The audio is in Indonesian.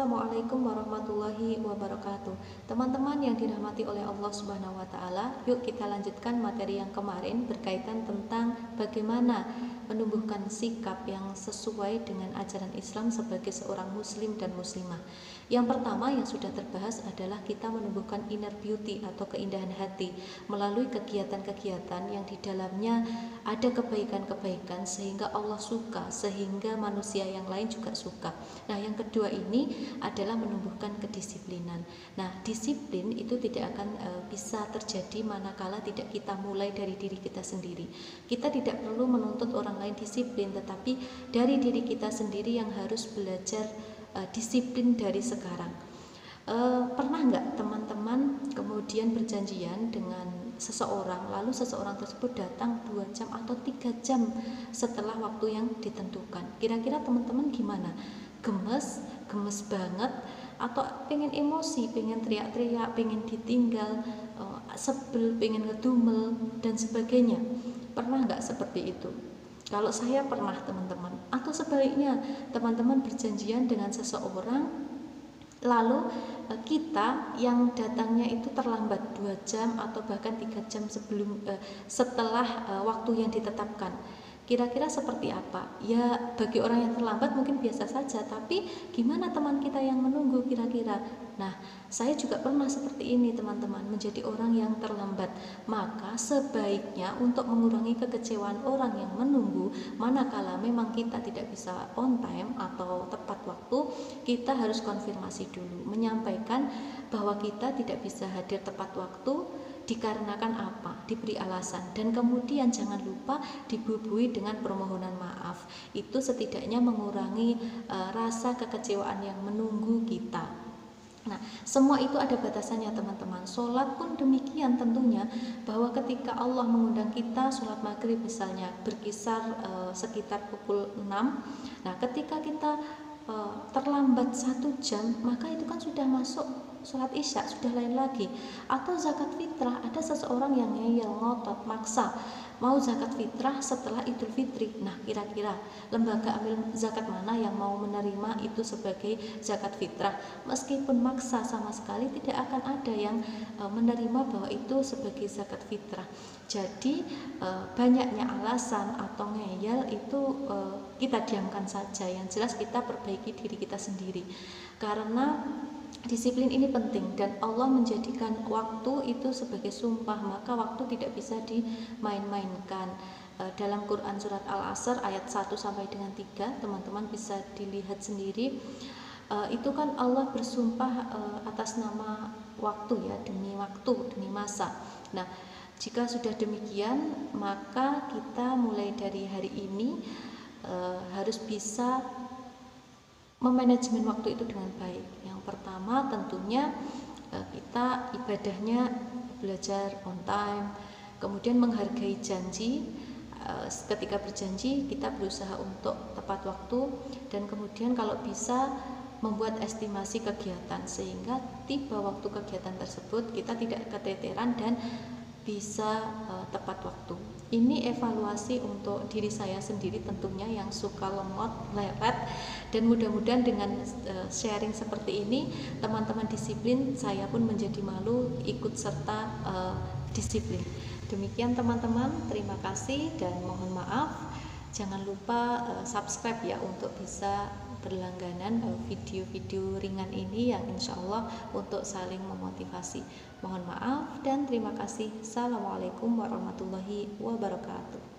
Assalamualaikum warahmatullahi wabarakatuh. Teman-teman yang dirahmati oleh Allah Subhanahu wa taala, yuk kita lanjutkan materi yang kemarin berkaitan tentang bagaimana menumbuhkan sikap yang sesuai dengan ajaran Islam sebagai seorang muslim dan muslimah. Yang pertama yang sudah terbahas adalah kita menumbuhkan inner beauty atau keindahan hati melalui kegiatan-kegiatan yang di dalamnya ada kebaikan-kebaikan sehingga Allah suka, sehingga manusia yang lain juga suka. Nah, yang kedua ini adalah menumbuhkan kedisiplinan. Nah, disiplin itu tidak akan bisa terjadi manakala tidak kita mulai dari diri kita sendiri. Kita tidak perlu menuntut orang lain disiplin, tetapi dari diri kita sendiri yang harus belajar disiplin dari sekarang. Pernah nggak teman-teman kemudian berjanjian dengan seseorang, lalu seseorang tersebut datang 2 jam atau 3 jam setelah waktu yang ditentukan? Kira-kira teman-teman gimana? Gemes banget, atau pengen emosi, pengen teriak-teriak, pengen ditinggal, sebel, pengen ngedumel dan sebagainya? Pernah nggak seperti itu? Kalau saya pernah, teman-teman. Atau sebaliknya, teman-teman berjanjian dengan seseorang, lalu kita yang datangnya itu terlambat 2 jam atau bahkan 3 jam setelah waktu yang ditetapkan. Kira-kira seperti apa? Ya, bagi orang yang terlambat mungkin biasa saja, tapi gimana teman kita yang menunggu kira-kira? Nah, saya juga pernah seperti ini, teman-teman, menjadi orang yang terlambat. Maka sebaiknya untuk mengurangi kekecewaan orang yang menunggu, manakala memang kita tidak bisa on time atau tepat waktu, kita harus konfirmasi dulu, menyampaikan bahwa kita tidak bisa hadir tepat waktu dikarenakan apa, diberi alasan, dan kemudian jangan lupa dibubuhi dengan permohonan maaf. Itu setidaknya mengurangi rasa kekecewaan yang menunggu kita. Nah, semua itu ada batasannya, teman-teman. Sholat pun demikian tentunya, bahwa ketika Allah mengundang kita sholat maghrib misalnya berkisar sekitar pukul 6. Nah, ketika kita terlambat 1 jam, maka itu kan sudah masuk sholat isya, sudah lain lagi. Atau zakat fitrah, ada seseorang yang ngeyel, ngotot, maksa mau zakat fitrah setelah Idul Fitri. Nah, kira-kira lembaga amil zakat mana yang mau menerima itu sebagai zakat fitrah? Meskipun maksa, sama sekali tidak akan ada yang menerima bahwa itu sebagai zakat fitrah. Jadi banyaknya alasan atau ngeyel itu kita diamkan saja. Yang jelas kita perbaiki diri kita sendiri, karena disiplin ini penting, dan Allah menjadikan waktu itu sebagai sumpah, maka waktu tidak bisa dimain-mainkan. Dalam Quran surat Al-Asr ayat 1 sampai dengan 3, teman-teman bisa dilihat sendiri. Itu kan Allah bersumpah atas nama waktu, ya, demi waktu, demi masa. Nah, jika sudah demikian, maka kita mulai dari hari ini harus bisa memanajemen waktu itu dengan baik. Yang pertama tentunya kita ibadahnya belajar on time, kemudian menghargai janji. Ketika berjanji kita berusaha untuk tepat waktu, dan kemudian kalau bisa membuat estimasi kegiatan sehingga tiba waktu kegiatan tersebut kita tidak keteteran dan bisa tepat waktu. Ini evaluasi untuk diri saya sendiri tentunya yang suka lemot, lewat, dan mudah-mudahan dengan sharing seperti ini teman-teman disiplin, saya pun menjadi malu ikut serta disiplin. Demikian teman-teman, terima kasih dan mohon maaf. Jangan lupa subscribe ya untuk bisa berlangganan video-video ringan ini yang insya Allah untuk saling memotivasi. Mohon maaf dan terima kasih. Assalamualaikum warahmatullahi wabarakatuh.